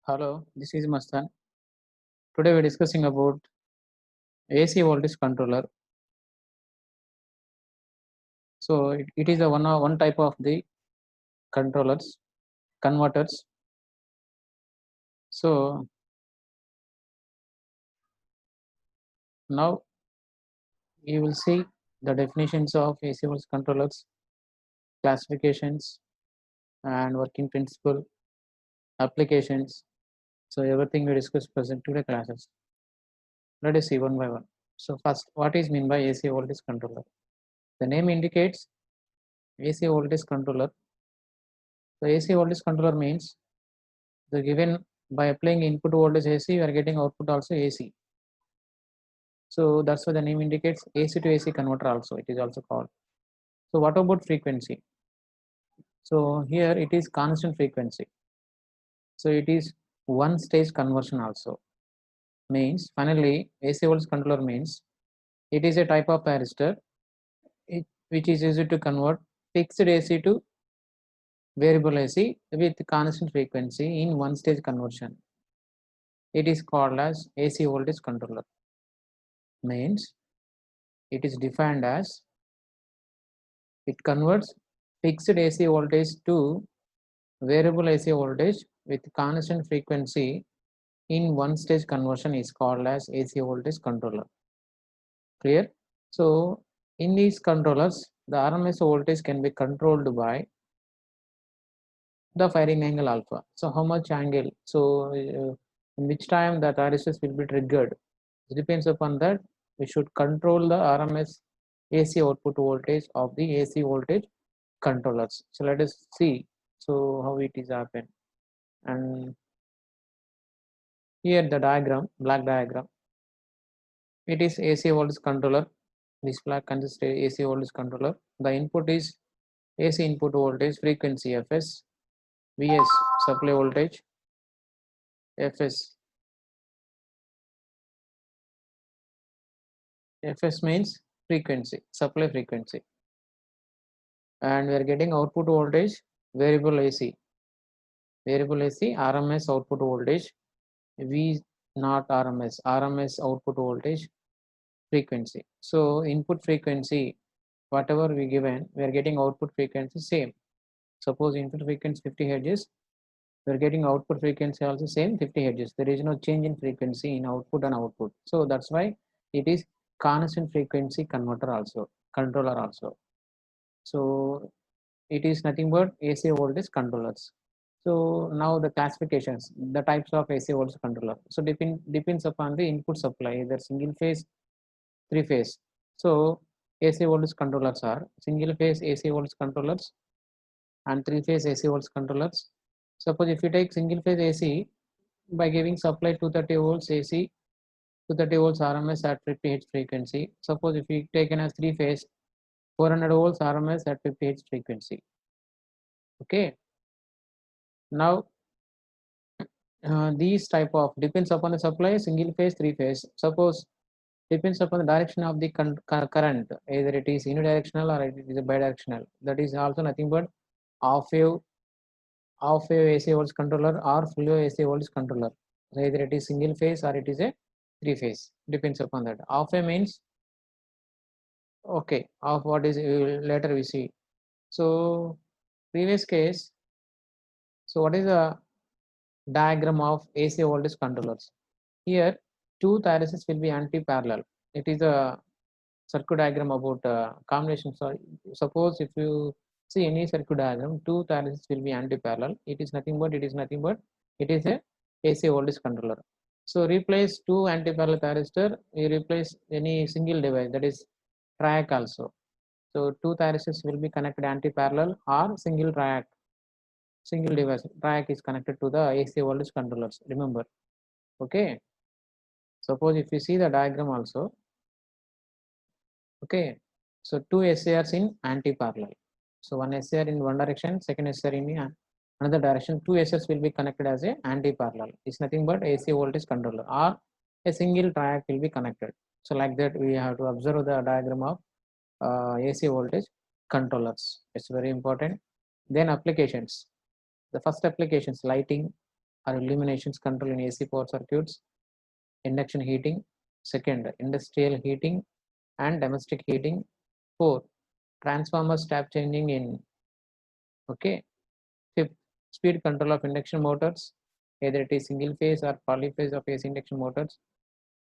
Hello, this is Mastan. Today we're discussing about AC voltage controller. So it is a one type of the controllers, converters. So now you will see the definitions of AC voltage controllers, classifications, and working principle, applications. So everything we discuss present today classes. Let us see one by one. So first, what is mean by AC voltage controller? The name indicates AC voltage controller. The AC voltage controller means the given by applying input voltage AC, you are getting output also AC. So that's why the name indicates AC to AC converter also, it is also called. So what about frequency? So here it is constant frequency. So it is one stage conversion also. Means finally AC voltage controller means it is a type of thyristor which is used to convert fixed AC to variable AC with constant frequency in one stage conversion. It is called as AC voltage controller. Means it is defined as it converts fixed AC voltage to variable AC voltage with constant frequency in one stage conversion is called as AC voltage controller. Clear? So in these controllers, the RMS voltage can be controlled by the firing angle alpha. So how much angle? So in which time the thyristor will be triggered? It depends upon that. We should control the RMS AC output voltage of the AC voltage controllers. So let us see so how it is happen. And here the diagram, black diagram, it is AC voltage controller. This black consists of AC voltage controller. The input is AC input voltage, frequency Fs, Vs supply voltage, Fs. Fs means frequency, supply frequency. And we are getting output voltage, variable AC. Variable AC, RMS output voltage, V not RMS, RMS output voltage, frequency. So input frequency, whatever we given, we are getting output frequency same. Suppose input frequency 50 Hz, we are getting output frequency also same 50 Hz. There is no change in frequency in output and output. So that's why it is constant frequency converter also, controller also. So it is nothing but AC voltage controllers. So now the classifications, the types of AC voltage controller. So depends upon the input supply, either single phase, three phase. So AC voltage controllers are single phase AC voltage controllers and three phase AC voltage controllers. Suppose if you take single phase AC by giving supply 230 volts AC, 230 volts RMS at 50 Hz frequency. Suppose if you taken as three phase, 400 volts RMS at 50 Hz frequency. Okay. Now these type of depends upon the supply, single phase, three phase. Suppose depends upon the direction of the current, either it is unidirectional or it is a bidirectional. That is also nothing but half-wave AC voltage controller or full wave AC voltage controller. So either it is single phase or it is a three phase. Depends upon that. Half wave means okay. Of what is later we see. So previous case. So what is the diagram of AC voltage controllers? Here two thyroses will be anti-parallel. It is a circuit diagram about combination. So suppose if you see any circuit diagram, two thyroses will be anti-parallel. It is nothing but it is a AC voltage controller. So replace two anti-parallel thyristor, you replace any single device, that is triac also. So two thyristors will be connected anti-parallel or single triac. Single device triac is connected to the AC voltage controllers. Remember, okay. Suppose if you see the diagram also, okay. So two SARs in anti-parallel. So one SAR in one direction, second SAR in another direction. Two SARs will be connected as a anti-parallel. It's nothing but AC voltage controller or a single triac will be connected. So like that we have to observe the diagram of AC voltage controllers. It's very important. Then applications. The first applications, lighting, or illuminations control in AC power circuits, induction heating. Second, industrial heating and domestic heating. 4, transformer step changing in. Okay. Fifth, speed control of induction motors, either it is single phase or polyphase of AC induction motors.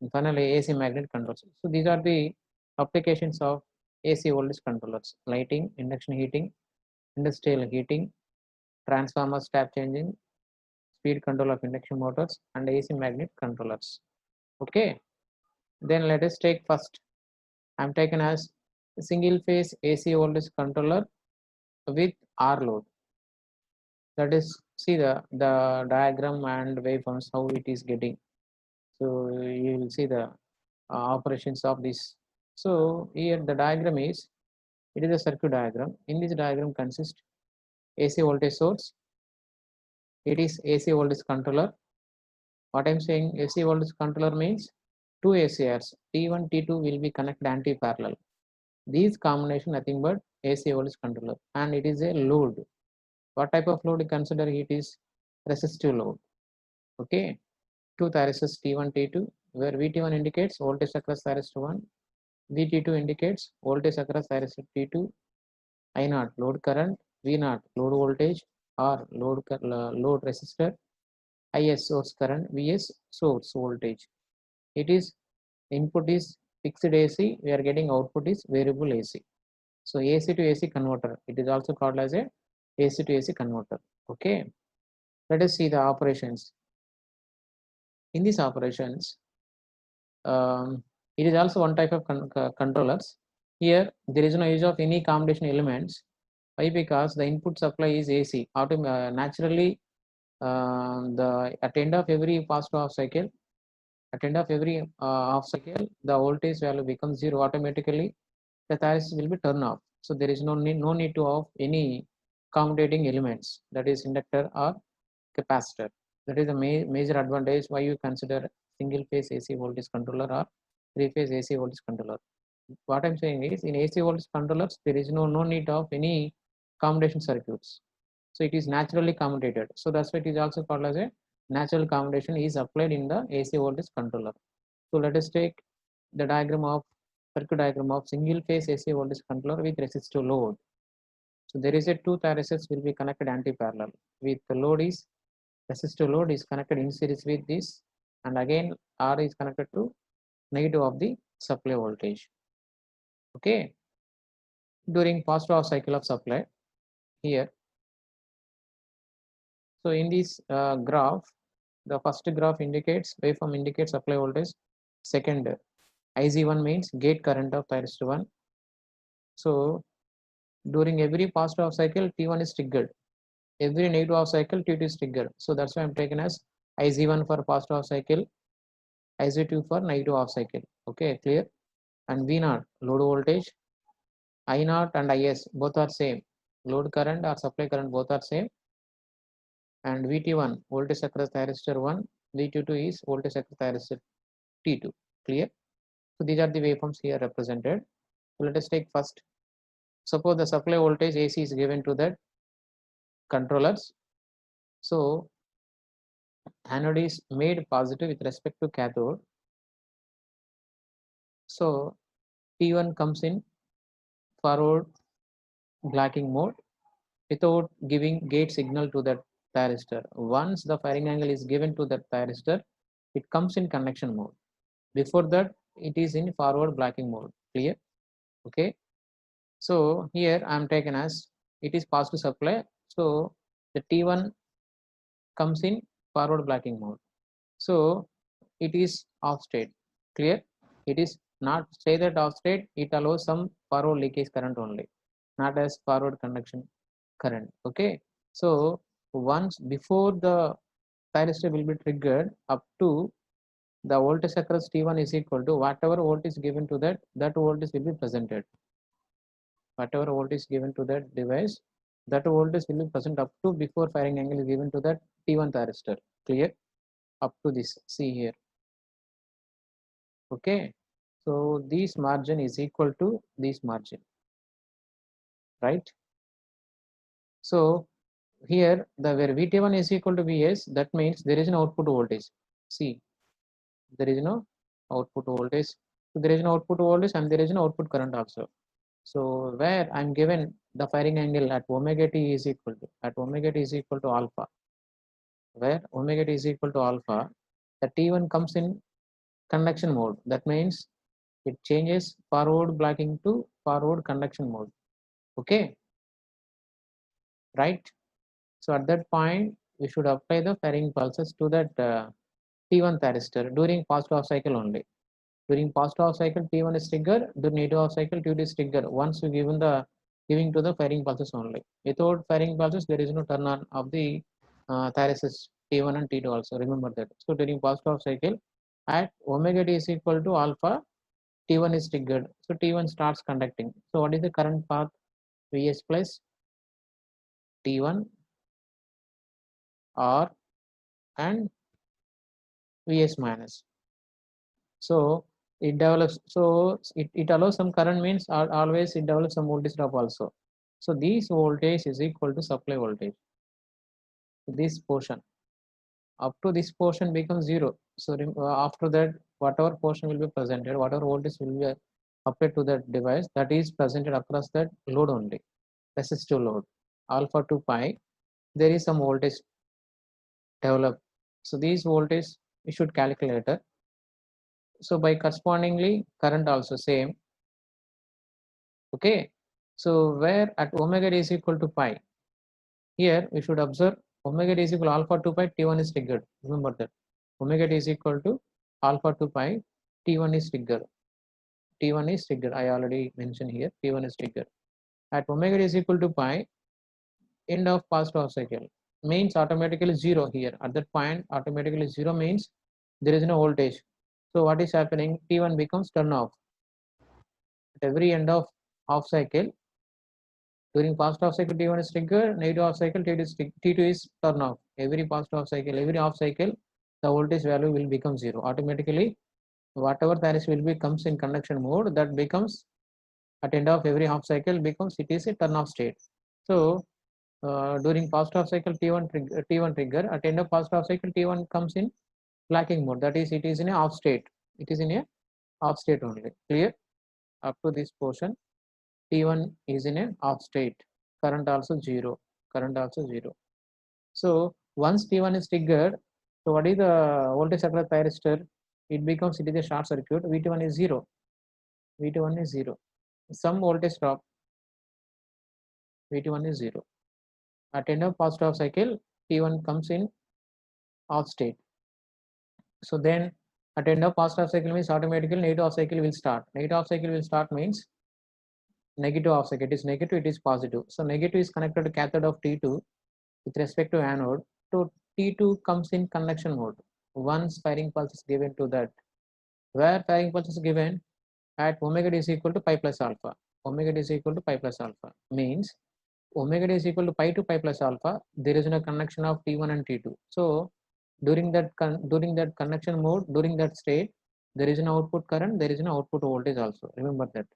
And finally, AC magnet controls. So these are the applications of AC voltage controllers: lighting, induction heating, industrial heating, transformer step changing, speed control of induction motors, and AC magnet controllers. Okay, then let us take first. I'm taken as single phase AC voltage controller with R load. That is, see the diagram and waveforms how it is getting. So you will see the operations of this. So here the diagram is, it is a circuit diagram. In this diagram consists AC voltage source. It is AC voltage controller. What I'm saying, AC voltage controller means two ACRs T1 T2 will be connected anti-parallel. These combination nothing but AC voltage controller, and it is a load. What type of load you consider? It is resistive load. Okay, two thyristors T1 T2, where VT1 indicates voltage across thyristor 1, VT2 indicates voltage across thyristor T2, I0 load current, V0 load voltage or load resistor, IS source current, VS source voltage. It is input is fixed AC, we are getting output is variable AC. So AC to AC converter, it is also called as a AC to AC converter. Okay, let us see the operations. In these operations, it is also one type of controllers. Here there is no use of any combination elements. Why? Because the input supply is AC. Naturally, at the end of every positive half cycle, half cycle, the voltage value becomes 0 automatically. The thyristor will be turned off. So there is no need to have any commutating elements, that is inductor or capacitor. That is the major advantage why you consider single phase AC voltage controller or three phase AC voltage controller. What I'm saying is, in AC voltage controllers there is no need of any combination circuits. So it is naturally commutated. So that's why it is also called as a natural commutator is applied in the AC voltage controller. So let us take the circuit diagram of single phase AC voltage controller with resistive load. So there is a two thyristors will be connected anti-parallel. With the load is resistive load is connected in series with this, and again R is connected to negative of the supply voltage. Okay, during positive half cycle of supply here. So in this graph, the first graph indicates waveform indicates supply voltage. Second, IZ1 means gate current of thyristor 1. So during every positive half cycle, T1 is triggered. Every negative half cycle, T2 is triggered. So that's why I'm taken as IZ1 for positive half cycle, IZ2 for negative half cycle. Okay, clear? And V0 load voltage, I0 and IS both are same. Load current or supply current both are same. And VT1 voltage across thyristor 1, VT2 is voltage across thyristor T2. Clear? So these are the waveforms here represented. So let us take first. Suppose the supply voltage AC is given to that controllers. So anode is made positive with respect to cathode. So T1 comes in forward blocking mode without giving gate signal to that thyristor. Once the firing angle is given to that thyristor, it comes in connection mode. Before that, it is in forward blocking mode. Clear? Okay. So here I am taken as it is positive supply. So the T1 comes in forward blocking mode. So it is off state. Clear? It is not say that off state, it allows some forward leakage current only, not as forward conduction current. Okay. So once before the thyristor will be triggered, up to the voltage across T1 is equal to whatever voltage given to that voltage will be presented. Whatever voltage given to that device, that voltage will be present up to before firing angle is given to that T1 thyristor. Clear? Up to this, see here. Okay, so this margin is equal to this margin, right? So here where VT1 is equal to Vs, that means there is no output voltage. See, there is no output voltage. So there is no output voltage and there is no output current also. So where I'm given the firing angle at omega t is equal to alpha, where omega t is equal to alpha, the T1 comes in conduction mode. That means it changes forward blocking to forward conduction mode. Okay, right? So at that point, we should apply the firing pulses to that T1 thyristor during positive half cycle only. During positive half cycle, T1 is triggered. During negative half cycle, T2 is triggered. Once you giving to the firing pulses only. Without firing pulses, there is no turn on of the thyristors T1 and T2 also. Remember that. So during positive half cycle, at omega t is equal to alpha, T1 is triggered. So T1 starts conducting. So what is the current path? Vs plus T1 R and Vs minus. So it develops, so it allows some current means always it develops some voltage drop also. So this voltage is equal to supply voltage. This portion up to this portion becomes zero. So after that, whatever portion will be presented, whatever voltage will be applied to that device, that is presented across that load only, resistive load alpha to pi. There is some voltage developed. So these voltage we should calculate it. So by correspondingly current also same. Okay, so where at omega is equal to pi, here we should observe omega is equal to alpha to pi, T1 is triggered. Remember that omega is equal to alpha to pi, T1 is triggered. T1 is triggered. I already mentioned here. T1 is triggered. At omega is equal to pi, end of positive half cycle means automatically zero here. At that point, automatically zero means there is no voltage. So what is happening? T1 becomes turn off. At every end of half cycle, during positive half cycle T1 is triggered, negative half cycle T2 is turn off. Every positive half cycle, every half cycle, the voltage value will become zero. Automatically, whatever thyristor will be comes in conduction mode, that becomes at end of every half cycle becomes it is a turn off state. So during positive half cycle T1 trigger, at end of positive half cycle T1 comes in blocking mode. That is, it is in a off state. It is in a off state only. Clear? Up to this portion, T1 is in an off state. Current also zero. Current also zero. So once T1 is triggered, so what is the voltage across thyristor? It becomes, it is a short circuit. VT1 is zero. VT1 is zero. Some voltage drop. VT1 is zero. At end of positive half cycle, T1 comes in off state. So then at end of positive half cycle means automatically negative half cycle will start. Negative half cycle will start means negative half cycle. It is negative, it is positive. So negative is connected to cathode of T2 with respect to anode. So T2 comes in conduction mode. Once firing pulse is given to that, where firing pulse is given at omega d is equal to pi plus alpha. Omega d is equal to pi plus alpha means omega d is equal to pi plus alpha. There is no connection of T1 and T2. So during that conduction mode, during that state, there is an output current, there is an output voltage also. Remember that.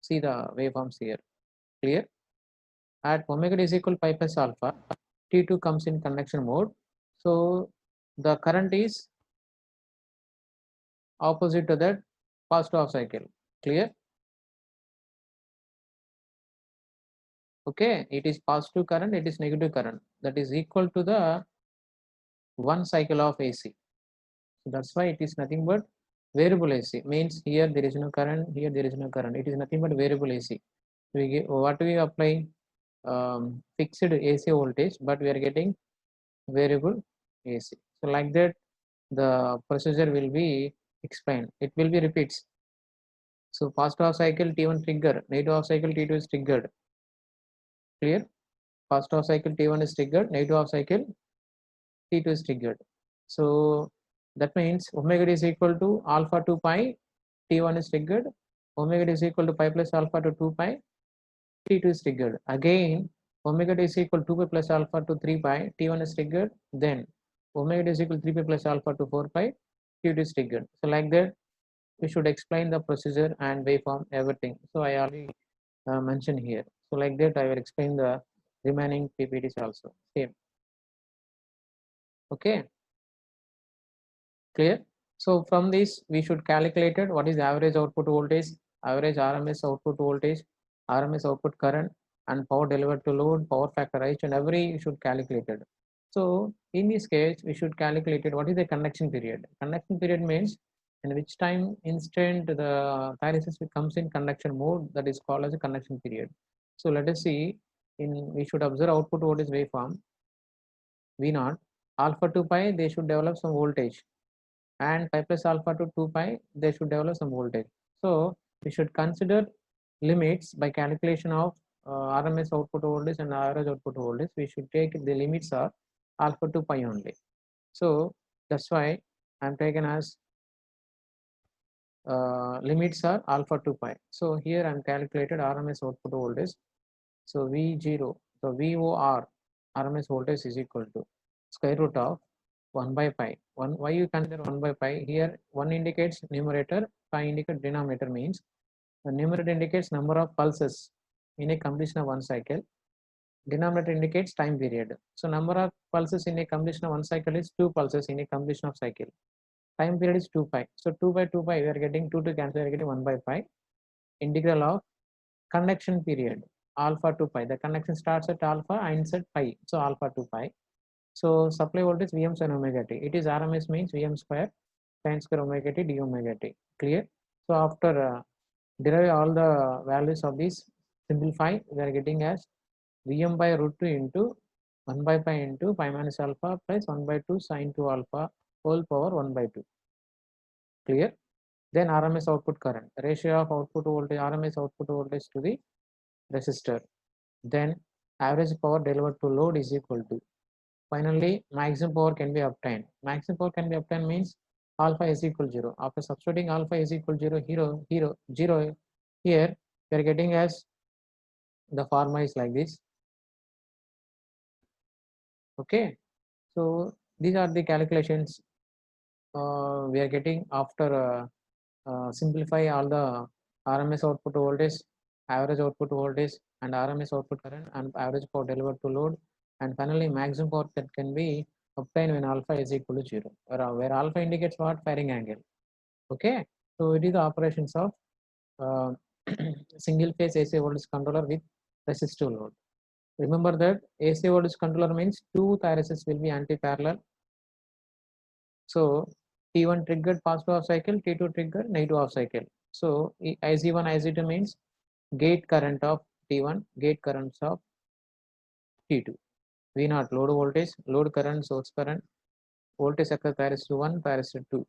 See the waveforms here. Clear? At omega is equal to pi plus alpha, T2 comes in conduction mode. So the current is opposite to that positive half cycle. Clear? Okay, it is positive current, it is negative current. That is equal to the one cycle of AC. So that's why it is nothing but variable AC. Means here there is no current, here there is no current. It is nothing but variable AC. What we apply fixed AC voltage, but we are getting variable AC. So like that, the procedure will be explained. It will be repeats. So positive half cycle T1 trigger, negative half cycle T2 is triggered. Clear? Positive half cycle T1 is triggered, negative half cycle T2 is triggered. So that means omega is equal to alpha to pi, T1 is triggered, omega is equal to pi plus alpha to 2 pi, T2 is triggered. Again, omega is equal to 2 pi plus alpha to 3 pi, T1 is triggered, then omega is equal to 3 pi plus alpha to 4 pi, T2 is triggered. So like that, we should explain the procedure and waveform, everything. So I already mentioned here. So like that, I will explain the remaining PPTs also same. Okay, clear? So from this we should calculate it, what is the average output voltage, average RMS output voltage, RMS output current, and power delivered to load, power factor, each and every you should calculate it. So in this case we should calculate it, what is the conduction period. Conduction period means in which time instant the thyrosis comes in conduction mode, that is called as a conduction period. So let us see, we should observe output voltage waveform V0 alpha to pi, they should develop some voltage, and pi plus alpha to 2 pi, they should develop some voltage. So we should consider limits by calculation of RMS output voltage and average output voltage. We should take the limits are alpha to pi only. So that's why I'm taken as limits are alpha to pi. So here I'm calculated RMS output voltage. So V0, so VOR RMS voltage is equal to square root of 1 by pi. Why you consider 1 by pi? Here 1 indicates numerator, pi indicates denominator, means the numerator indicates number of pulses in a completion of one cycle. Denominator indicates time period. So number of pulses in a completion of one cycle is 2 pulses in a completion of cycle. Time period is 2 pi. So 2 by 2 pi, we are getting 2 to cancel, we are getting 1 by pi. Integral of conduction period alpha to pi. The conduction starts at alpha, ends at pi. So alpha to pi. So supply voltage Vm sin omega t. It is RMS means Vm square sin square omega t d omega t. Clear? So after derive all the values of this, simplify, we are getting as Vm by root 2 into 1 by pi into pi minus alpha plus 1 by 2 sin 2 alpha whole power 1 by 2. Clear? Then RMS output current, ratio of output voltage, RMS output voltage to the resistor. Then average power delivered to load is equal to. Finally, maximum power can be obtained. Maximum power can be obtained means alpha is equal 0. After substituting alpha is equal 0, 0, here we are getting as the formula is like this. Okay, so these are the calculations we are getting after simplify all the RMS output voltage, average output voltage, and RMS output current, and average power delivered to load, and finally maximum power that can be obtained when alpha is equal to 0, where alpha indicates what? Firing angle. Okay, so it is the operations of uh, single phase AC voltage controller with resistive load. Remember that AC voltage controller means two thyroids will be anti-parallel. So T1 triggered positive half cycle, T2 triggered negative half cycle. So IC1, IC2 means gate current of T1, gate currents of T2. V0 load voltage, load current, source current, voltage across thyristor 1, thyristor 2.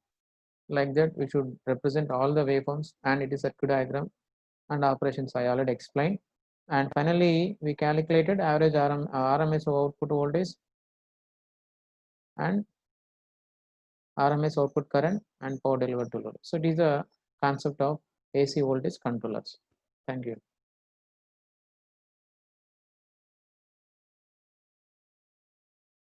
Like that we should represent all the waveforms, and it is circuit diagram and operations I already explained. And finally we calculated average RMS output voltage and RMS output current and power delivered to load. So it is a concept of AC voltage controllers. Thank you.